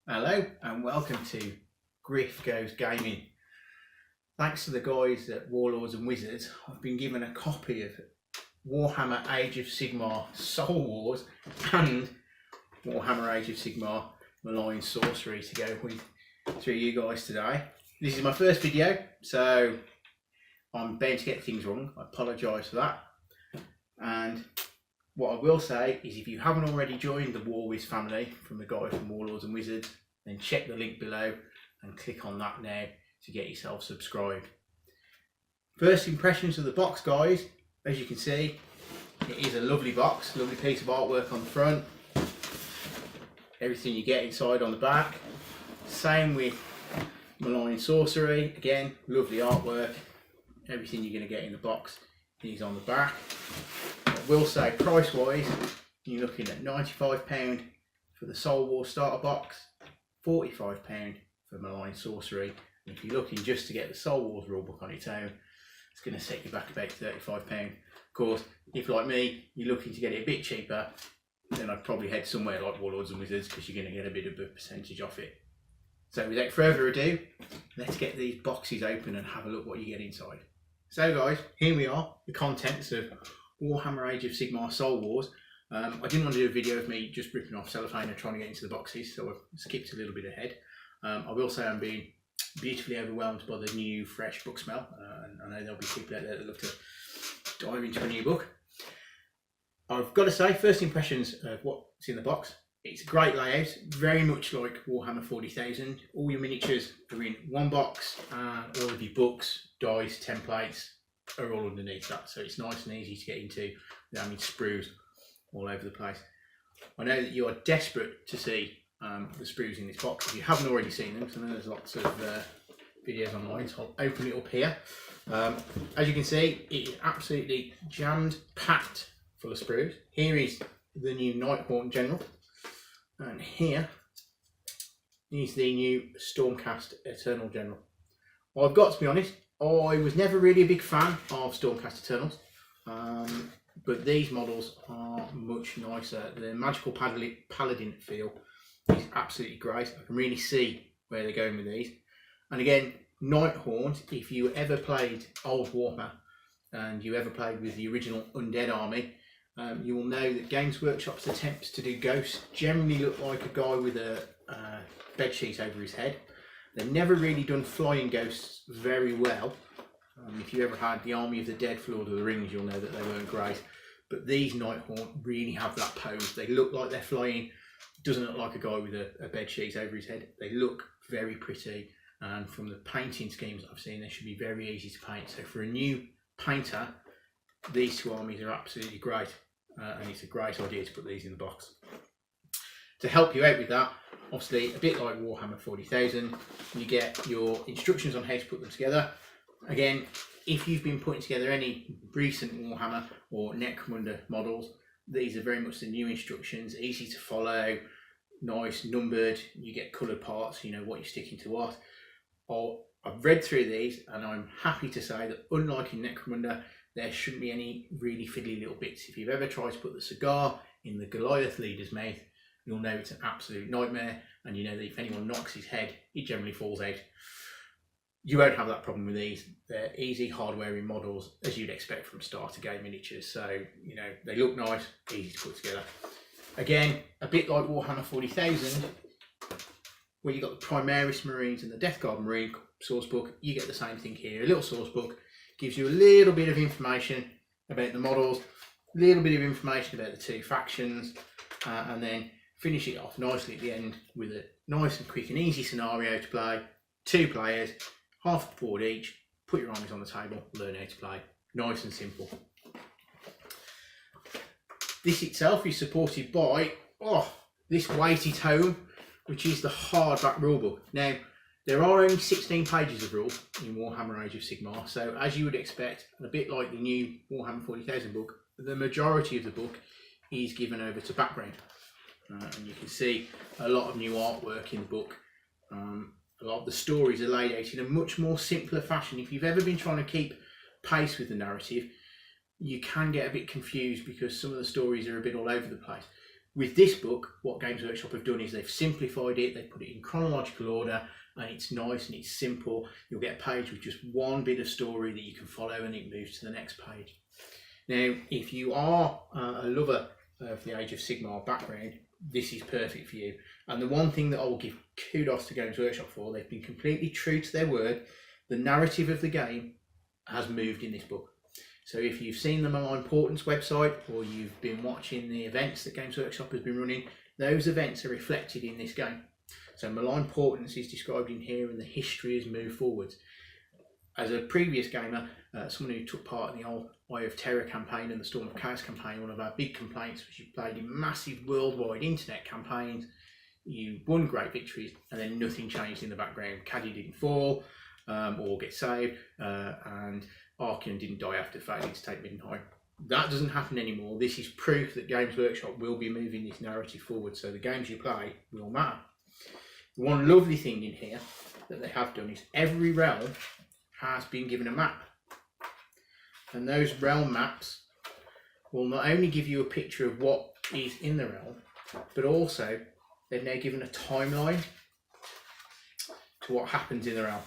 Hello and welcome to Griff Goes Gaming. Thanks to the guys at Warlords and Wizards, I've been given a copy of Warhammer Age of Sigmar Soul Wars and Warhammer Age of Sigmar Malign Sorcery to go through you guys today. This is my first video, so I'm bound to get things wrong. I apologise for that. And what I will say is, if you haven't already joined the Warwiz family from the guy from Warlords and Wizards, then check the link below and click on that now to get yourself subscribed. First impressions of the box, guys. As you can see, it is a lovely box, lovely piece of artwork on the front. Everything you get inside on the back. Same with Malign Sorcery. Again, lovely artwork. Everything you're going to get in the box is on the back. I will say, price wise, you're looking at £95 for the Soul War starter box, £45 for Malign Sorcery. And if you're looking just to get the Soul Wars rulebook on its own, it's going to set you back about £35. Of course, if like me, you're looking to get it a bit cheaper, then I'd probably head somewhere like Warlords and Wizards, because you're going to get a bit of a percentage off it. So without further ado, let's get these boxes open and have a look what you get inside. So guys, here we are, the contents of Warhammer Age of Sigmar Soul Wars. I didn't want to do a video of me just ripping off cellophane and trying to get into the boxes, so I've skipped a little bit ahead. I will say I'm being beautifully overwhelmed by the new fresh book smell, and I know there'll be people out there that love to dive into a new book. I've got to say, first impressions of what's in the box. It's a great layout, very much like Warhammer 40,000. All your miniatures are in one box, and all of your books, dice, templates are all underneath that, so it's nice and easy to get into without having sprues all over the place. I know that you are desperate to see the sprues in this box. If you haven't already seen them, so I know there's lots of videos online, so I'll open it up here. As you can see, it is absolutely jammed, packed full of sprues. Here is the new Nighthaunt General, and here is the new Stormcast Eternal General. Well, I've got to be honest, I was never really a big fan of Stormcast Eternals, but these models are much nicer. The magical paladin feel is absolutely great. I can really see where they're going with these. And again, Nighthaunt, if you ever played Old Warhammer and you ever played with the original Undead Army, you will know that Games Workshop's attempts to do ghosts generally look like a guy with a bedsheet over his head. They've never really done flying ghosts very well. If you ever had the Army of the Dead for Lord of the Rings, you'll know that they weren't great. But these Nighthaunt really have that pose. They look like they're flying. It doesn't look like a guy with a bedsheet over his head. They look very pretty. And from the painting schemes I've seen, they should be very easy to paint. So for a new painter, these two armies are absolutely great. And it's a great idea to put these in the box. To help you out with that, obviously a bit like Warhammer 40,000, you get your instructions on how to put them together. Again, if you've been putting together any recent Warhammer or Necromunda models, these are very much the new instructions, easy to follow, nice, numbered, you get coloured parts, so you know what you're sticking to what. I've read through these and I'm happy to say that unlike in Necromunda, there shouldn't be any really fiddly little bits. If you've ever tried to put the cigar in the Goliath leader's mouth, you'll know it's an absolute nightmare, and you know that if anyone knocks his head, it generally falls out. You won't have that problem with these. They're easy hard-wearing models, as you'd expect from starter game miniatures, so you know they look nice, easy to put together. Again, a bit like Warhammer 40,000, where you've got the Primaris Marines and the Death Guard Marine source book, you get the same thing here. A little source book gives you a little bit of information about the models, a little bit of information about the two factions, and then finish it off nicely at the end with a nice and quick and easy scenario to play. 2 players, half the board each, put your armies on the table, learn how to play. Nice and simple. This itself is supported by this weighty tome, which is the hardback rulebook. Now, there are only 16 pages of rules in Warhammer Age of Sigmar, so as you would expect, and a bit like the new Warhammer 40,000 book, the majority of the book is given over to background. And you can see a lot of new artwork in the book. A lot of the stories are laid out in a much more simpler fashion. If you've ever been trying to keep pace with the narrative, you can get a bit confused because some of the stories are a bit all over the place. With this book, what Games Workshop have done is they've simplified it, they put it in chronological order, and it's nice and it's simple. You'll get a page with just one bit of story that you can follow, and it moves to the next page. Now, if you are a lover of the Age of Sigmar background, this is perfect for you. And the one thing that I will give kudos to Games Workshop for, they've been completely true to their word. The narrative of the game has moved in this book. So if you've seen the Malign Portents website, or you've been watching the events that Games Workshop has been running, those events are reflected in this game. So Malign Portents is described in here, and the history has moved forwards. As a previous gamer, someone who took part in the old Eye of Terror campaign and the Storm of Chaos campaign, one of our big complaints was you played in massive worldwide internet campaigns, you won great victories, and then nothing changed in the background. Caddy didn't fall or get saved, and Archeon didn't die after failing to take Midnight. That doesn't happen anymore. This is proof that Games Workshop will be moving this narrative forward, so the games you play will matter. One lovely thing in here that they have done is every realm has been given a map, and those realm maps will not only give you a picture of what is in the realm, but also they've now given a timeline to what happens in the realm.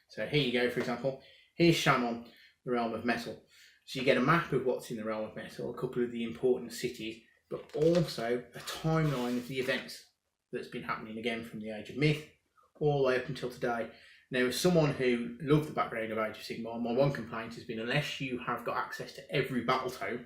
So here you go, for example, here's Shannon, the realm of metal. So you get a map of what's in the realm of metal, a couple of the important cities, but also a timeline of the events that's been happening, again from the Age of Myth all the way up until today. Now, as someone who loved the background of Age of Sigmar, my one complaint has been, unless you have got access to every battle tome,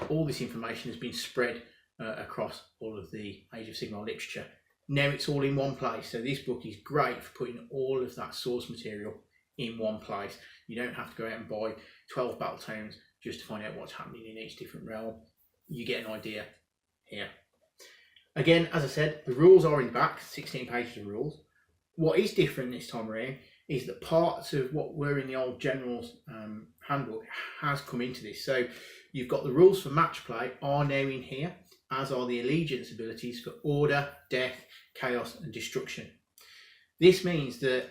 all this information has been spread across all of the Age of Sigmar literature. Now it's all in one place, so this book is great for putting all of that source material in one place. You don't have to go out and buy 12 battle tomes just to find out what's happening in each different realm. You get an idea here. Again, as I said, the rules are in the back, 16 pages of rules. What is different this time around is that parts of what were in the old General's handbook has come into this. So you've got the rules for match play are now in here, as are the allegiance abilities for order, death, chaos and destruction. This means that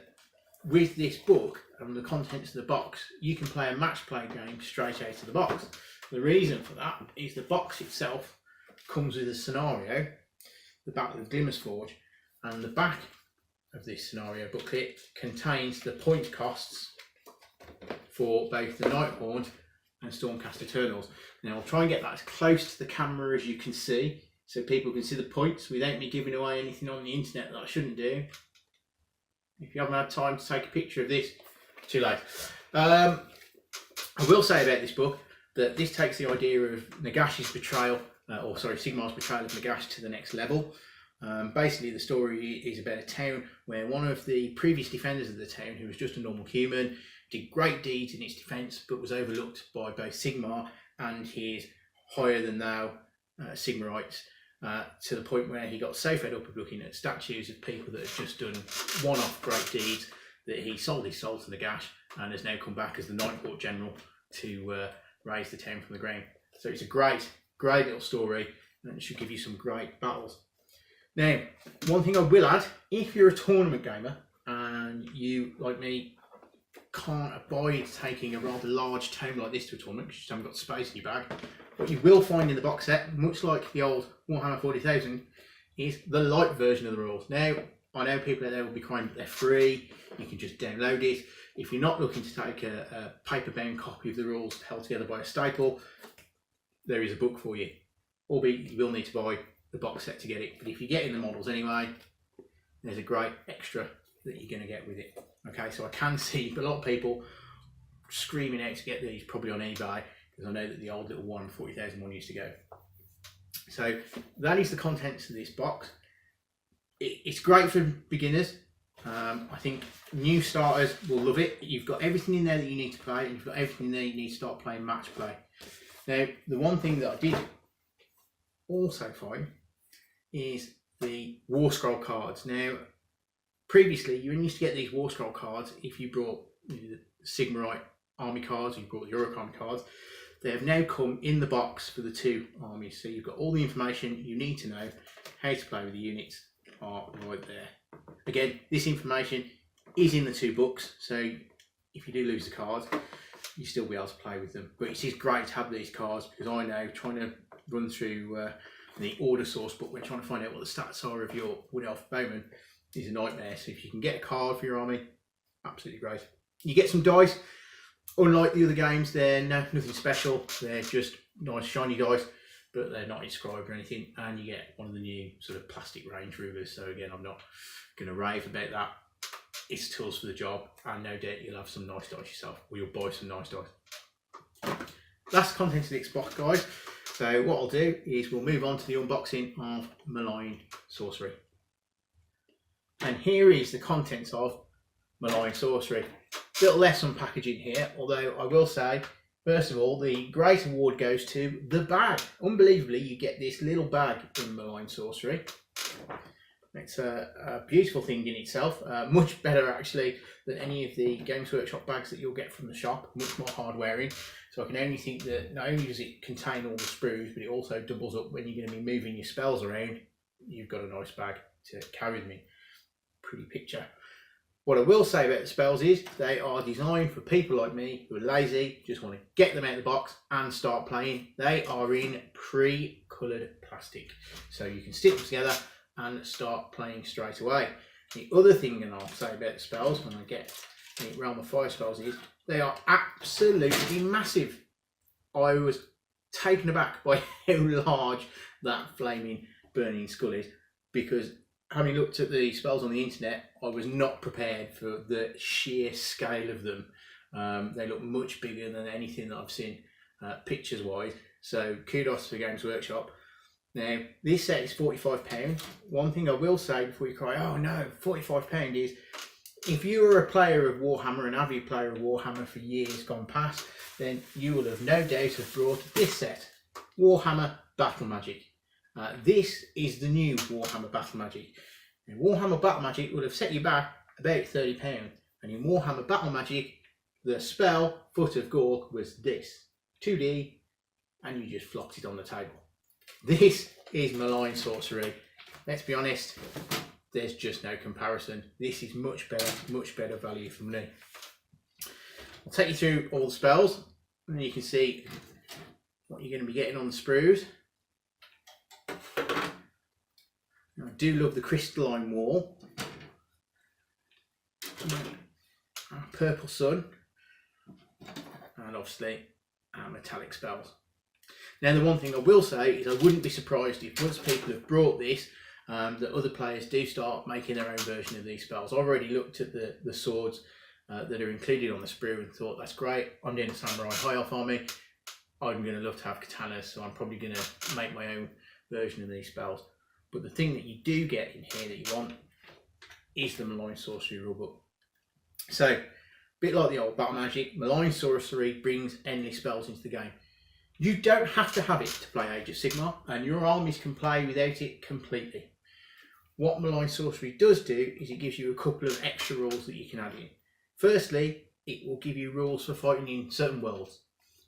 with this book and the contents of the box, you can play a match play game straight out of the box. The reason for that is the box itself comes with a scenario, the Battle of Glimmersforge, and the back of this scenario booklet contains the point costs for both the Nighthaunt and Stormcast Eternals. Now I'll try and get that as close to the camera as you can see, so people can see the points without me giving away anything on the internet that I shouldn't do. If you haven't had time to take a picture of this, too late. I will say about this book that this takes the idea of Nagash's betrayal, Sigmar's betrayal of Nagash to the next level. Basically the story is about a town where one of the previous defenders of the town, who was just a normal human, did great deeds in its defence but was overlooked by both Sigmar and his higher than thou Sigmarites, to the point where he got so fed up of looking at statues of people that had just done one-off great deeds that he sold his soul to Nagash and has now come back as the Nighthaunt General to raise the town from the ground. So it's a great little story, and it should give you some great battles. Now, one thing I will add, if you're a tournament gamer and you, like me, can't abide taking a rather large tome like this to a tournament because you just haven't got space in your bag, what you will find in the box set, much like the old Warhammer 40,000, is the light version of the rules. Now, I know people out there will be crying that they're free, you can just download it. If you're not looking to take a paper-bound copy of the rules held together by a staple, there is a book for you. Albeit you will need to buy the box set to get it, but if you're getting the models anyway, there's a great extra that you're going to get with it. Okay, so I can see a lot of people screaming out to get these, probably on eBay, because I know that the old little one 40,000 one used to go. So that is the contents of this box. It's great for beginners. I think new starters will love it. You've got everything in there that you need to play, and you've got everything in there you need to start playing match play. Now, the one thing that I did also find is the War Scroll cards. Now, previously you used to get these War Scroll cards if you brought the Sigmarite army cards, you brought the Uruk army cards. They have now come in the box for the two armies, so you've got all the information you need to know how to play with the units are right there. Again, this information is in the two books, so if you do lose the cards, you still be able to play with them. But it is great to have these cards, because I know trying to run through the order source book when trying to find out what the stats are of your Wood Elf Bowman is a nightmare. So if you can get a card for your army, absolutely great. You get some dice. Unlike the other games, they're nothing special. They're just nice shiny dice, but they're not inscribed or anything. And you get one of the new sort of plastic range rulers. So again, I'm not going to rave about that. It's tools for the job, and no doubt you'll have some nice dice yourself, or you'll buy some nice dice. That's the contents of the Xbox, guys. So what I'll do is we'll move on to the unboxing of Malign Sorcery. And here is the contents of Malign Sorcery. A little less on packaging here, although I will say, first of all, the great award goes to the bag. Unbelievably, you get this little bag in Malign Sorcery. It's a beautiful thing in itself, much better actually than any of the Games Workshop bags that you'll get from the shop, much more hard wearing. So I can only think that not only does it contain all the sprues, but it also doubles up when you're going to be moving your spells around. You've got a nice bag to carry with me. Pretty picture. What I will say about the spells is they are designed for people like me who are lazy, just want to get them out of the box and start playing. They are in pre-coloured plastic, so you can stick them together and start playing straight away. The other thing that I'll say about the spells when I get the Realm of Fire spells is they are absolutely massive. I was taken aback by how large that flaming burning skull is, because having looked at the spells on the internet, I was not prepared for the sheer scale of them. They look much bigger than anything that I've seen pictures wise, so kudos to Games Workshop. Now, this set is £45. One thing I will say before you cry, oh no, £45 is, if you are a player of Warhammer, an avid player of Warhammer for years gone past, then you will have no doubt have brought this set, Warhammer Battle Magic. This is the new Warhammer Battle Magic. And Warhammer Battle Magic would have set you back about £30. And in Warhammer Battle Magic, the spell, Foot of Gork, was this, 2D, and you just flopped it on the table. This is Malign Sorcery. Let's be honest, there's just no comparison. This is much better value for money. I'll take you through all the spells, and you can see what you're going to be getting on the sprues. Now, I do love the crystalline wall. Our purple sun, and obviously our metallic spells. Now, the one thing I will say is I wouldn't be surprised if once people have brought this, that other players do start making their own version of these spells. I've already looked at the swords that are included on the sprue and thought, that's great, I'm doing a Samurai High Elf army, I'm going to love to have katanas, so I'm probably going to make my own version of these spells. But the thing that you do get in here that you want is the Malign Sorcery rulebook. So, a bit like the old Battle Magic, Malign Sorcery brings endless spells into the game. You don't have to have it to play Age of Sigmar, and your armies can play without it completely. What Malign Sorcery does do is it gives you a couple of extra rules that you can add in. Firstly, it will give you rules for fighting in certain worlds.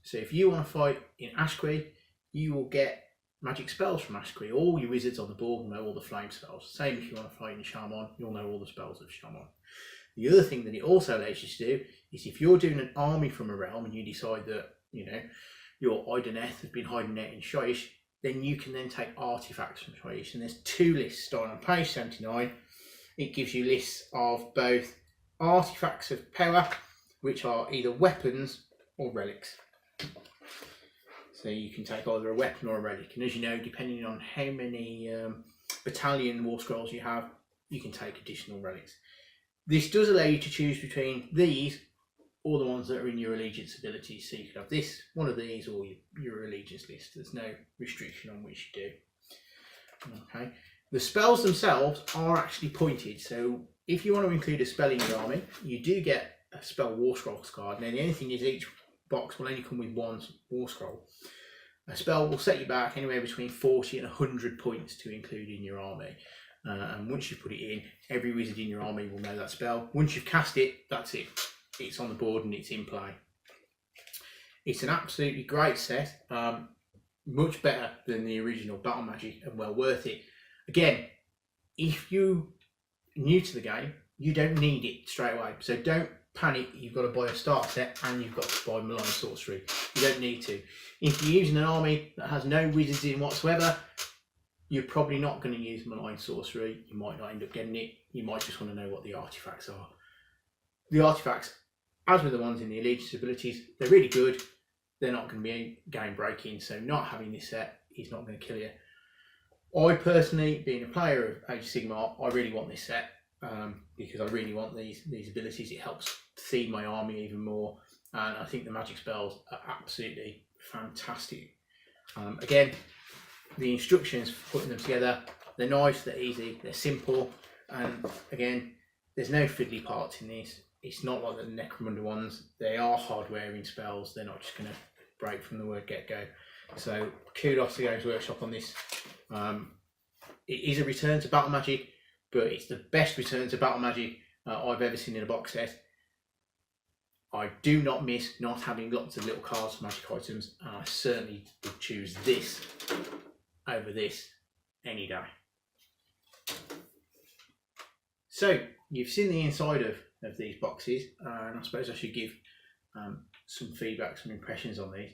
So if you want to fight in Ashquy, you will get magic spells from Ashquy. All your wizards on the board will know all the flame spells. Same if you want to fight in Shaman, you'll know all the spells of Shaman. The other thing that it also allows you to do is if you're doing an army from a realm and you decide that, you know, your Ideneth has been hiding out in Shyish, then you can then take artifacts from Shyish. And there's two lists starting on page 79. It gives you lists of both artifacts of power, which are either weapons or relics. So you can take either a weapon or a relic. And as you know, depending on how many battalion war scrolls you have, you can take additional relics. This does allow you to choose between these or the ones that are in your allegiance abilities. So you could have this, one of these, or your allegiance list. There's no restriction on which you do. Okay. The spells themselves are actually pointed. So if you want to include a spell in your army, you do get a spell war scrolls card. Now the only thing is each box will only come with one war scroll. A spell will set you back anywhere between 40 and 100 points to include in your army. And once you put it in, every wizard in your army will know that spell. Once you've cast it, that's it. It's on the board and it's in play. It's an absolutely great set, much better than the original Battle Magic and well worth it. Again, if you're new to the game, you don't need it straight away. So don't panic, you've got to buy a starter set and you've got to buy Malign Sorcery. You don't need to. If you're using an army that has no wizards in whatsoever, you're probably not going to use Malign Sorcery. You might not end up getting it. You might just want to know what the artifacts are. The artifacts, as with the ones in the allegiance abilities, they're really good. They're not going to be game breaking, so not having this set is not going to kill you. I personally, being a player of Age of Sigmar, I really want this set because I really want these abilities. It helps feed my army even more, and I think the magic spells are absolutely fantastic. Again, the instructions for putting them together, they're nice, they're easy, they're simple, and again, there's no fiddly parts in this. It's not like the Necromunda ones. They are hard-wearing spells. They're not just going to break from the word get-go. So kudos to Games Workshop on this. It is a return to Battle Magic, but it's the best return to Battle Magic I've ever seen in a box set. I do not miss not having lots of little cards for magic items, and I certainly would choose this over this any day. So you've seen the inside of these boxes, and I suppose I should give some feedback, some impressions on these.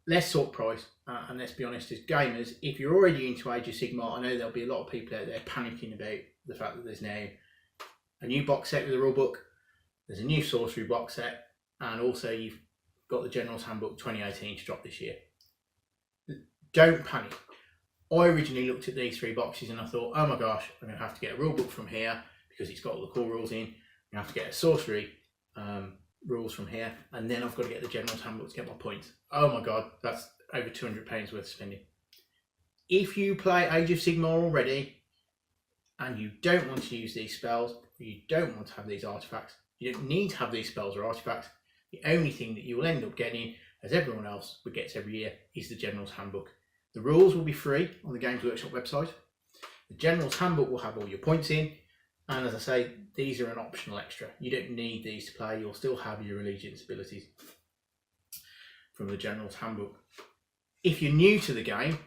Let's talk price, and let's be honest, as gamers, if you're already into Age of Sigmar, I know there'll be a lot of people out there panicking about the fact that there's now a new box set with a rulebook, there's a new sorcery box set, and also you've got the General's Handbook 2018 to drop this year. Don't panic. I originally looked at these 3 boxes and I thought, oh my gosh, I'm going to have to get a rulebook from here because it's got all the core rules in. I have to get a sorcery rules from here, and then I've got to get the General's Handbook to get my points. Oh my god, that's over £200 worth spending. If you play Age of Sigmar already and you don't want to use these spells, or you don't want to have these artifacts, you don't need to have these spells or artifacts. The only thing that you will end up getting, as everyone else gets every year, is the General's Handbook. The rules will be free on the Games Workshop website. The General's Handbook will have all your points in, and as I say, these are an optional extra. You don't need these to play. You'll still have your allegiance abilities from the General's Handbook. If you're new to the game,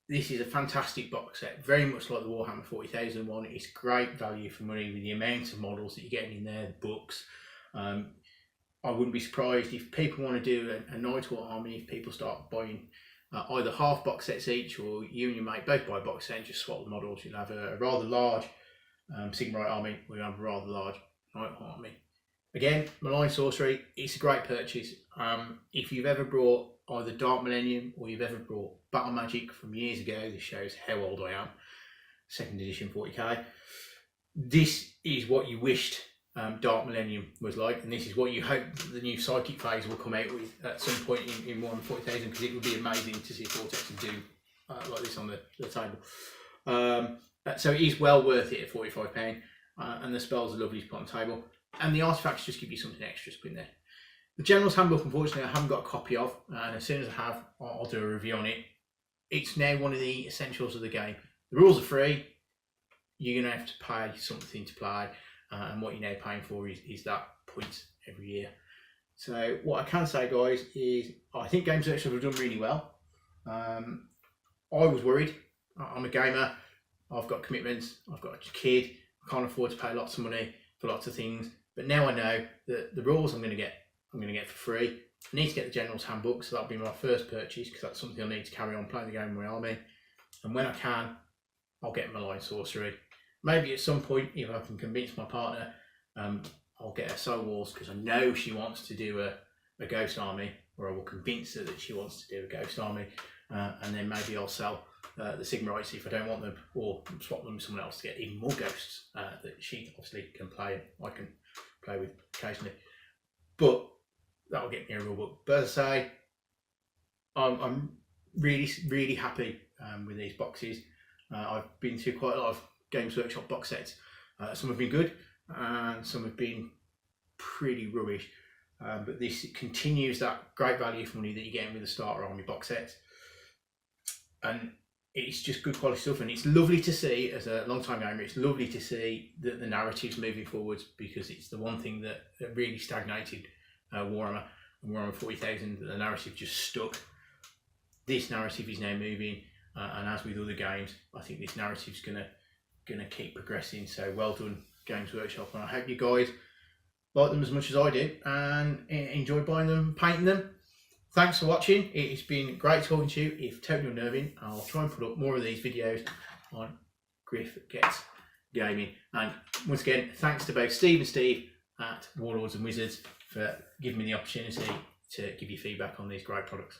this is a fantastic box set, very much like the Warhammer 40,000 one. It's great value for money with the amount of models that you're getting in there, the books. I wouldn't be surprised if people want to do a Night War army, if people start buying either half box sets each, or you and your mate both buy a box set and just swap the models. You'll have a rather large Sigmar army, we have a rather large Night army. Again, Malign Sorcery, it's a great purchase. If you've ever brought either Dark Millennium or you've ever brought Battle Magic from years ago, this shows how old I am, 2nd edition 40k, this is what you wished Dark Millennium was like, and this is what you hope the new Psychic phase will come out with at some point in Warhammer 40,000, because it would be amazing to see Vortex do like this on the table. So it is well worth it at £45, and the spells are lovely to put on the table, and the artifacts just give you something extra to put in there. The General's Handbook, unfortunately, I haven't got a copy of, and as soon as I have, I'll do a review on it. It's now one of the essentials of the game. The rules are free. You're going to have to pay something to play, and what you're now paying for is that points every year. So what I can say, guys, is I think Games Workshop have done really well. I was worried. I'm a gamer. I've got commitments, I've got a kid, I can't afford to pay lots of money for lots of things. But now I know that the rules I'm going to get for free. I need to get the General's Handbook, so that'll be my first purchase, because that's something I need to carry on playing the game in my army. And when I can, I'll get Malign Sorcery. Maybe at some point, if I can convince my partner, I'll get her Soul Wars, because I know she wants to do a ghost army, or I will convince her that she wants to do a ghost army, and then maybe I'll sell the Sigmarites if I don't want them, or swap them with someone else to get even more ghosts that she obviously can play and I can play with occasionally. But that'll get me a rule book. But as I say, I'm really happy with these boxes. I've been to quite a lot of Games Workshop box sets. Some have been good and some have been pretty rubbish. But this continues that great value for money that you're getting with the starter army box sets. And it's just good quality stuff, and it's lovely to see, as a long time gamer, it's lovely to see that the narrative's moving forwards, because it's the one thing that really stagnated Warhammer and Warhammer 40,000, that the narrative just stuck. This narrative is now moving, and as with other games, I think this narrative's gonna keep progressing. So well done, Games Workshop, and I hope you guys like them as much as I do and enjoy buying them, painting them. Thanks for watching. It's been great talking to you. If totally unnerving, I'll try and put up more of these videos on Griff Gets Gaming. And once again, thanks to both Steve and Steve at Warlords and Wizards for giving me the opportunity to give you feedback on these great products.